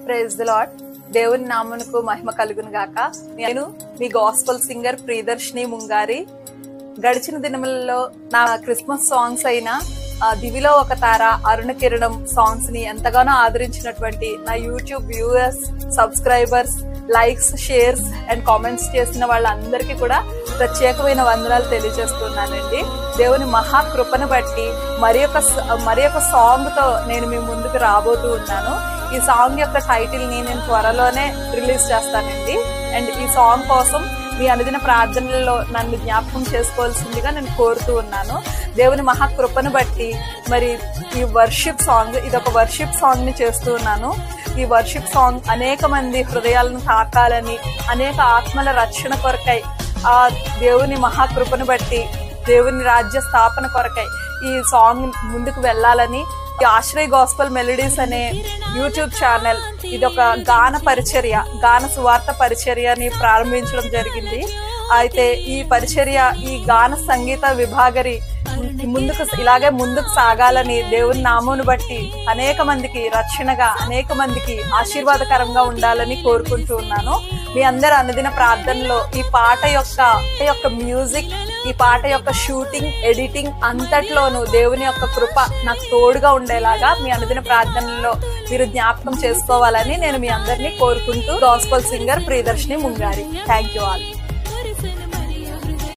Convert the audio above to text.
Praise the lord. దేవుని నామమునకు మహిమ కలుగును గాక. నేను మీ గాస్పెల్ సింగర్ ప్రియదర్శిని ముంగారి. గడిచిన దినములలో నా క్రిస్మస్ సాంగ్స్ అయిన దివిలో ఒక తార, అరుణ కిరణం సాంగ్స్ ని ఎంతగానో ఆదరించినటువంటి నా YouTube viewers, subscribers, likes, shares and comments చేసిన వాళ్ళందరికీ కూడా ప్రత్యేకమైన వందనాలు తెలియజేస్తున్నానండి. దేవుని మహాకృపను బట్టి మరి ఒక సాంగ్ తో నేను మీ ముందుకు రాబోతూ ఉన్నాను. ఈ సాంగ్ యొక్క టైటిల్ ని నేను త్వరలోనే రిలీజ్ చేస్తానండి. అండ్ ఈ సాంగ్ కోసం మీ అనుదిన ప్రార్థనలలో నన్ను జ్ఞాపకం చేసుకోవాల్సిందిగా నేను కోరుతూ ఉన్నాను. దేవుని మహాకృపను బట్టి మరి ఈ వర్షిప్ సాంగ్, ఇది ఒక వర్షిప్ సాంగ్ ని చేస్తూ ఉన్నాను. ఈ వర్షిప్ సాంగ్ అనేక మంది హృదయాలను తాకాలని, అనేక ఆత్మల రక్షణ కొరకై, ఆ దేవుని మహాకృపను బట్టి దేవుని రాజ్య స్థాపన కొరకై ఈ సాంగ్ ముందుకు వెళ్ళాలని ఆశ్రయ గాస్పెల్ మెలోడీస్ అనే యూట్యూబ్ ఛానల్, ఇది ఒక గాన పరిచర్య, గాన సువార్త పరిచర్యని ప్రారంభించడం జరిగింది. అయితే ఈ పరిచర్య, ఈ గాన సంగీత విభాగరి ఇలాగే ముందుకు సాగాలని దేవుని నామమును బట్టి అనేక మందికి రక్షణగా, అనేక మందికి ఆశీర్వాదకరంగా ఉండాలని కోరుకుంటూ ఉన్నాను. మీ అందరి అనుదిన ప్రార్థనలో ఈ పాట యొక్క మ్యూజిక్, ఈ పాట యొక్క షూటింగ్, ఎడిటింగ్ అంతట్లోనూ దేవుని యొక్క కృప నాకు తోడుగా ఉండేలాగా మీ అనుదిన ప్రార్థనలో మీరు జ్ఞాపకం చేసుకోవాలని నేను మీ అందరినీ కోరుకుంటూ gospel singer Priyadarshini Mungari. Thank you all.